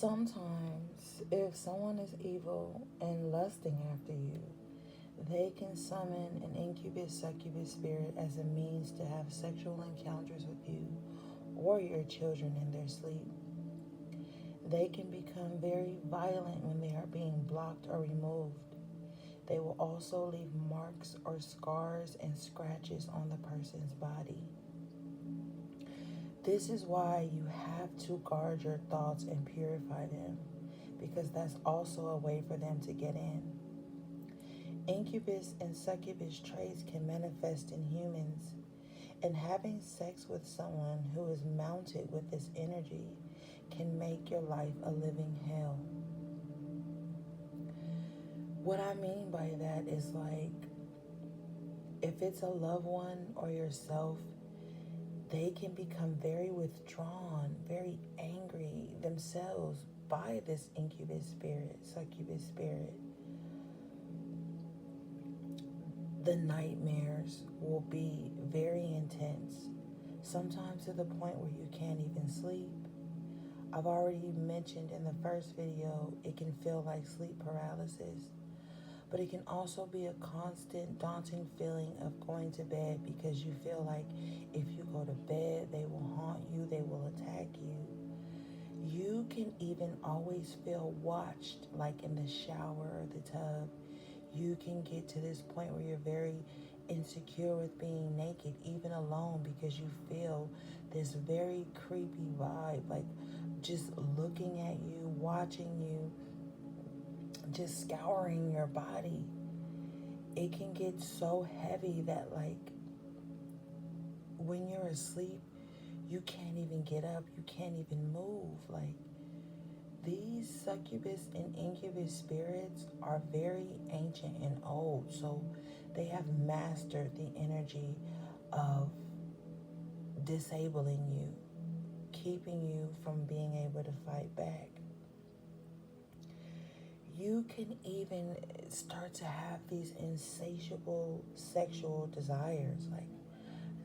Sometimes, if someone is evil and lusting after you, they can summon an incubus succubus spirit as a means to have sexual encounters with you or your children in their sleep. They can become very violent when they are being blocked or removed. They will also leave marks or scars and scratches on the person's body. This is why you have to guard your thoughts and purify them, because that's also a way for them to get in. Incubus and succubus traits can manifest in humans, and having sex with someone who is mounted with this energy can make your life a living hell. What I mean by that is, like, if it's a loved one or yourself, they can become very withdrawn, very angry themselves by this incubus spirit, succubus spirit. The nightmares will be very intense, sometimes to the point where you can't even sleep. I've already mentioned in the first video, it can feel like sleep paralysis, but it can also be a constant daunting feeling of going to bed, because you feel like if you go to bed, they will haunt you, they will attack you. You can even always feel watched, like in the shower or the tub. You can get to this point where you're very insecure with being naked, even alone, because you feel this very creepy vibe, like just looking at you, watching you, just scouring your body. It can get so heavy that, like, when you're asleep, you can't even get up, you can't even move. Like, these succubus and incubus spirits are very ancient and old, so they have mastered the energy of disabling you, keeping you from being able to fight back. You can even start to have these insatiable sexual desires. Like,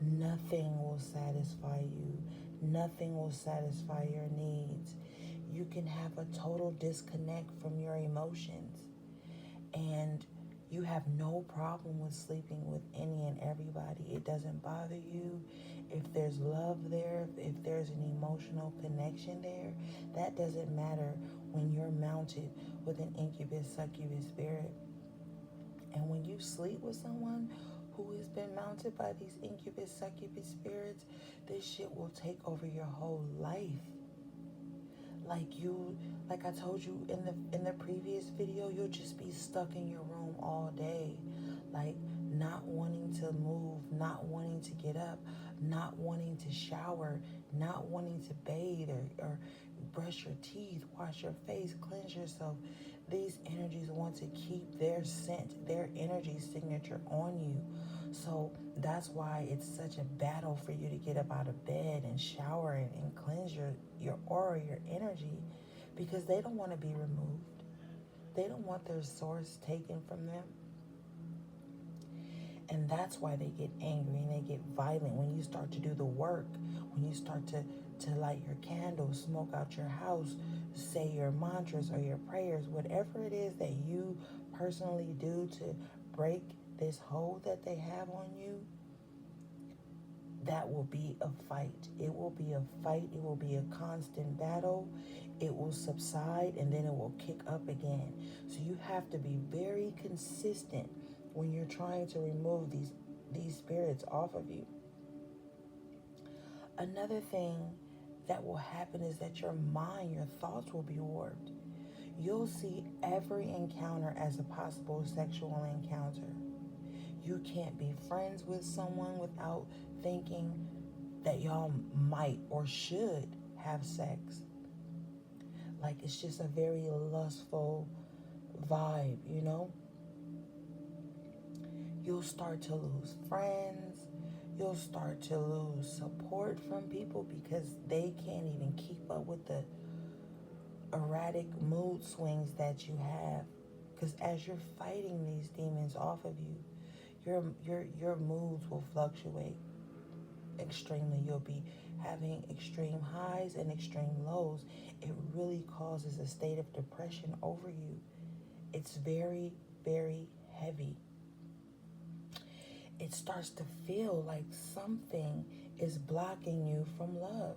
nothing will satisfy you. Nothing will satisfy your needs. You can have a total disconnect from your emotions. And you have no problem with sleeping with any and everybody. It doesn't bother you. If there's love there, if there's an emotional connection there, that doesn't matter when you're mounted with an incubus succubus spirit. And when you sleep with someone who has been mounted by these incubus succubus spirits, this shit will take over your whole life. Like I told you in the previous video, you'll just be stuck in your room all day, like not wanting to move, not wanting to get up, not wanting to shower, not wanting to bathe or brush your teeth, wash your face, cleanse yourself. These energies want to keep their scent, their energy signature on you. So that's why it's such a battle for you to get up out of bed and shower and cleanse your aura, your energy, because they don't want to be removed. They don't want their source taken from them. And that's why they get angry and they get violent when you start to do the work, when you start to light your candles, smoke out your house, say your mantras or your prayers, whatever it is that you personally do to break this hold that they have on you. That will be a fight. It will be a fight. It will be a constant battle. It will subside and then it will kick up again. So you have to be very consistent when you're trying to remove these spirits off of you. Another thing that will happen is that your mind, your thoughts will be warped. You'll see every encounter as a possible sexual encounter. You can't be friends with someone without thinking that y'all might or should have sex. Like, it's just a very lustful vibe, you know? You'll start to lose friends. You'll start to lose support from people because they can't even keep up with the erratic mood swings that you have. Because as you're fighting these demons off of you, your moods will fluctuate extremely. You'll be having extreme highs and extreme lows, it really causes a state of depression over you. It's very, very heavy. It starts to feel like something is blocking you from love.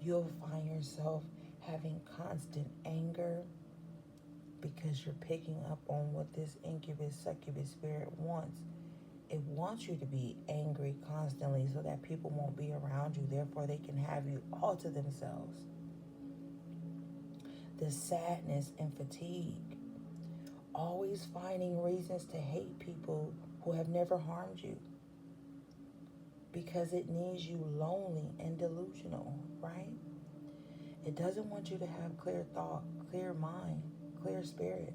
You'll find yourself having constant anger because you're picking up on what this incubus, succubus spirit wants. It wants you to be angry constantly so that people won't be around you. Therefore, they can have you all to themselves. The sadness and fatigue. Always finding reasons to hate people who have never harmed you. Because it needs you lonely and delusional, right? It doesn't want you to have clear thought, clear mind, clear spirit.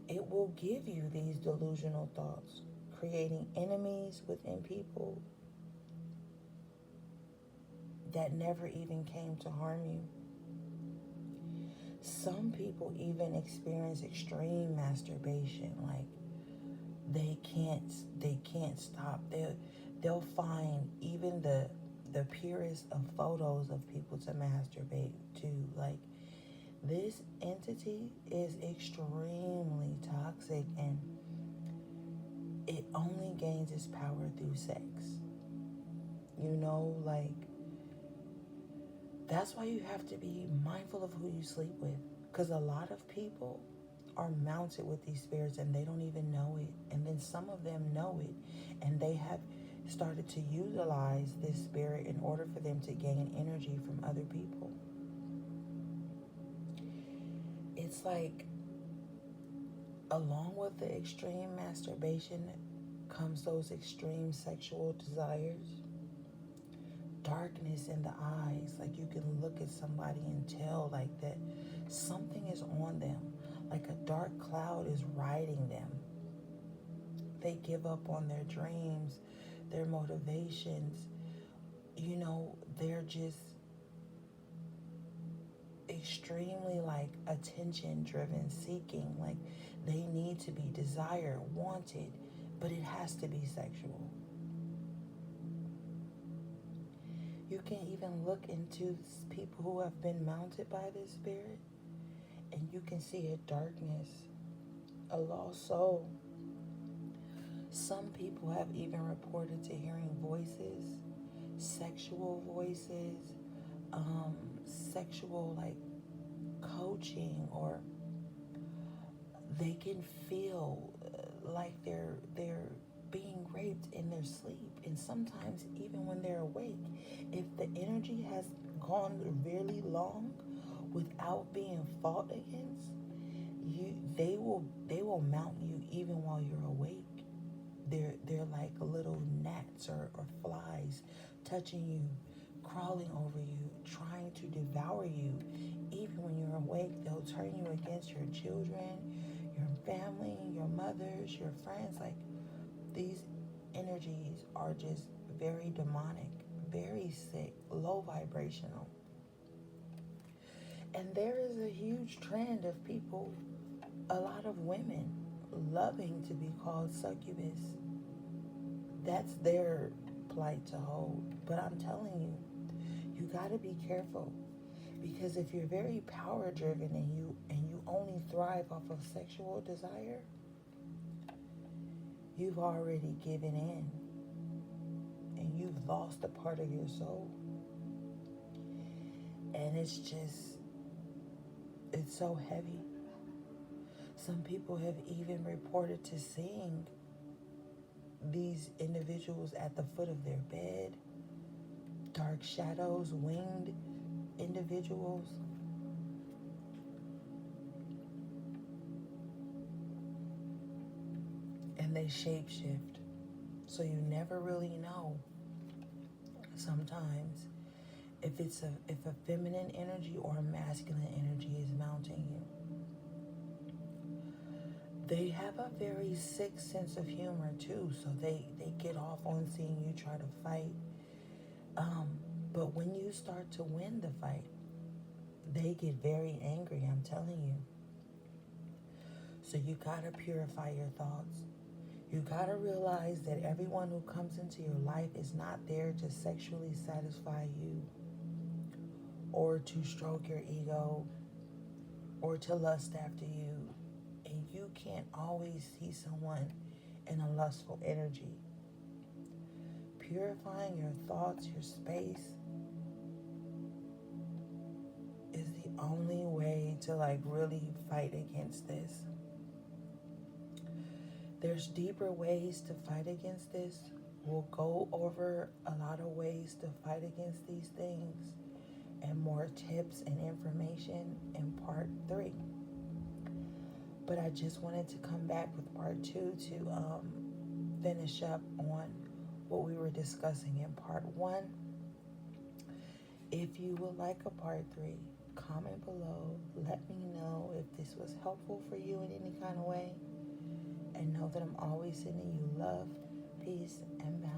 It will give you these delusional thoughts, creating enemies within people that never even came to harm you. Some people even experience extreme masturbation, like they can't stop. They'll find even the purest of photos of people to masturbate to. Like, this entity is extremely toxic, and it only gains its power through sex. Like, that's why you have to be mindful of who you sleep with, because a lot of people are mounted with these spirits and they don't even know it. And then some of them know it, and they have started to utilize this spirit in order for them to gain energy from other people. It's like, along with the extreme masturbation comes those extreme sexual desires. Darkness in the eyes, like you can look at somebody and tell like that something is on them, like a dark cloud is riding them. They give up on their dreams, their motivations. They're just extremely like attention driven, seeking, like they need to be desired, wanted, but it has to be sexual. You can even look into people who have been mounted by this spirit, and you can see a darkness, a lost soul. Some people have even reported to hearing voices, sexual voices, sexual like coaching, or they can feel like they're being raped in their sleep. And sometimes even when they're awake, if the energy has gone really long without being fought against, they will mount you even while you're awake. They're like little gnats or flies touching you, crawling over you, trying to devour you. Even when you're awake, they'll turn you against your children, your family, your mothers, your friends. Like, these energies are just very demonic, very sick, low vibrational. And there is a huge trend of people, a lot of women, loving to be called succubus. That's their plight to hold. But I'm telling you, you got to be careful, because if you're very power driven and you only thrive off of sexual desire, you've already given in and you've lost a part of your soul. And it's so heavy. Some people have even reported to seeing these individuals at the foot of their bed, dark shadows, winged individuals. And they shapeshift. So you never really know sometimes if a feminine energy or a masculine energy is mounting you. They have a very sick sense of humor too, so they get off on seeing you try to fight. But when you start to win the fight, they get very angry, I'm telling you. So you gotta purify your thoughts. You gotta realize that everyone who comes into your life is not there to sexually satisfy you or to stroke your ego or to lust after you. And you can't always see someone in a lustful energy. Purifying your thoughts, your space, is the only way to really fight against this. There's deeper ways to fight against this. We'll go over a lot of ways to fight against these things and more tips and information in part 3. But I just wanted to come back with part 2 to finish up on what we were discussing in part 1. If you would like a part 3, comment below. Let me know if this was helpful for you in any kind of way. And know that I'm always sending you love, peace, and balance.